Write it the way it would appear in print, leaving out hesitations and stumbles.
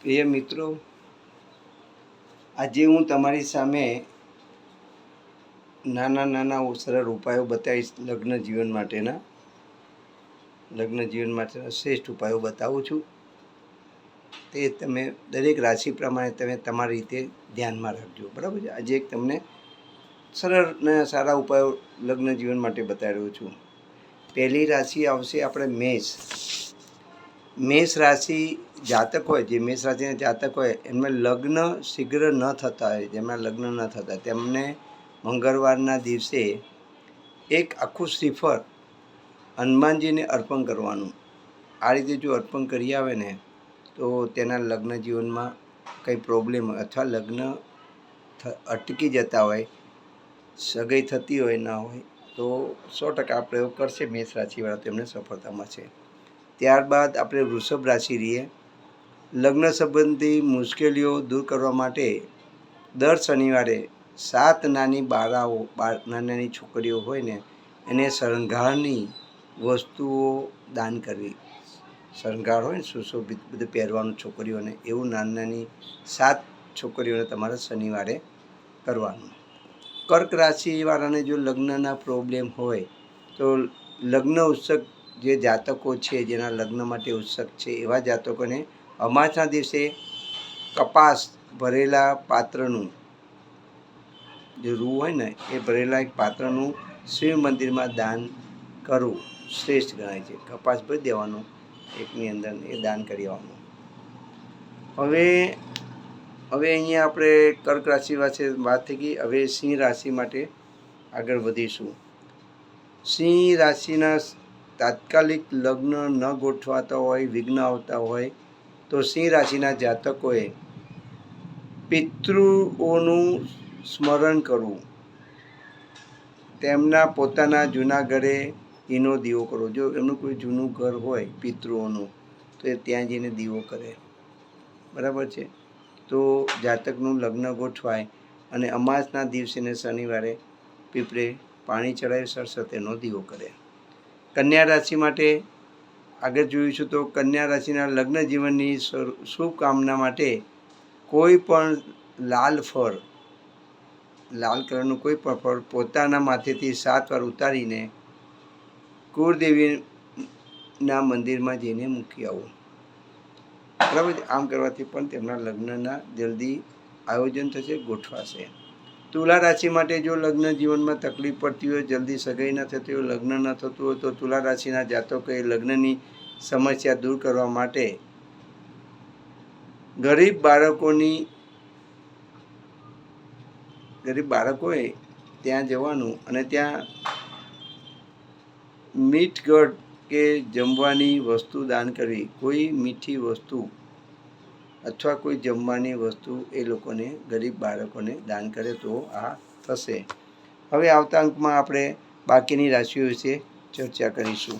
પ્રિય મિત્રો, આજે હું તમારી સામે નાના નાના સરળ ઉપાયો બતાવીશ. લગ્ન જીવન માટેના શ્રેષ્ઠ ઉપાયો બતાવું છું. તે તમે દરેક રાશિ પ્રમાણે તમે તમારી રીતે ધ્યાનમાં રાખજો, બરાબર છે. આજે એક તમને સરળ ને સારા ઉપાયો લગ્ન જીવન માટે બતાવી રહ્યો છું. પહેલી રાશિ આવશે આપણે મેષ રાશિ જાતક હોય, જે મેષ રાશિના જાતક હોય એમને લગ્ન શીઘ્ર ન થતા હોય, જેમના લગ્ન ન થતા, તેમને મંગળવારના દિવસે એક આખું શ્રીફળ હનુમાનજીને અર્પણ કરવાનું. આ રીતે જો અર્પણ કરી આવે ને તો તેના લગ્ન જીવનમાં કંઈ પ્રોબ્લેમ હોય અથવા લગ્ન અટકી જતા હોય, સગાઈ થતી હોય ના હોય તો 100% આ પ્રયોગ કરશે મેષ રાશિવાળા, તેમને સફળતા મળશે. ત્યારબાદ આપણે વૃષભ રાશિ રહીએ. લગ્ન સંબંધી મુશ્કેલીઓ દૂર કરવા માટે દર શનિવારે 7 નાની બાળાઓ, નાની છોકરીઓ હોય ને એને શણગારની વસ્તુઓ દાન કરવી. શણગાર હોય ને સુશોભિત બધું પહેરવાનું છોકરીઓને, એવું નાની 7 છોકરીઓને તમારે શનિવારે કરવાનું. કર્ક રાશિવાળાને જો લગ્નના પ્રોબ્લેમ હોય તો લગ્ન ઉત્સુક જે જાતકો છે, જેના લગ્ન માટે ઉત્સુક છે, એવા જાતકોને અમાસના દિવસે કપાસ ભરેલા પાત્રનું, જે રૂ હોય ને એ ભરેલા એક પાત્રનું શિવ મંદિરમાં દાન કરવું શ્રેષ્ઠ ગણાય છે. કપાસ ભરી દેવાનું એકની અંદર, એ દાન કરી આવવાનું. હવે અહીંયા આપણે કર્ક રાશિ પાસે વાત થઈ ગઈ. હવે સિંહ રાશિ માટે આગળ વધીશું. સિંહ રાશિના તાત્કાલિક લગ્ન ન ગોઠવાતા હોય, વિઘ્ન આવતા હોય તો સિંહ રાશિના જાતકોએ પિતૃઓનું સ્મરણ કરવું. તેમના પોતાના જૂના ઘરે ઘીનો દીવો કરવો. જો એમનું કોઈ જૂનું ઘર હોય પિતૃઓનું તો એ ત્યાં જઈને દીવો કરે, બરાબર છે. તો જાતકનું લગ્ન ગોઠવાય અને અમાસના દિવસે ને શનિવારે પીપળે પાણી ચડાવી સરસ્વતીનો દીવો કરે. કન્યા રાશિ માટે આગળ જોઈશું તો કન્યા રાશિના લગ્ન જીવનની શુભકામના માટે કોઈ પણ લાલ કલરનું કોઈ પણ ફળ પોતાના માથેથી 7 વાર ઉતારીને કુળદેવીના મંદિરમાં જઈને મૂકી આવું, બરાબર. આમ કરવાથી પણ તેમના લગ્નના જલ્દી આયોજન થશે, ગોઠવાશે. તુલા રાશિ માટે જો લગ્ન જીવનમાં તકલીફ પડતી હોય, જલ્દી સગાઈ ન થતી હોય, લગ્ન ન થતું હોય તો તુલા રાશિના જાતકોએ લગ્નની સમસ્યા દૂર કરવા માટે ગરીબ બાળકોએ ત્યાં જવાનું અને ત્યાં મીઠ ગળ કે જમવાની વસ્તુ દાન કરવી. કોઈ મીઠી વસ્તુ અથવા કોઈ જમવાની વસ્તુ એ લોકોને, ગરીબ બાળકોને દાન કરે તો આ થશે. હવે આવતા અંકમાં આપણે બાકીની રાશિઓ વિશે ચર્ચા કરીશું.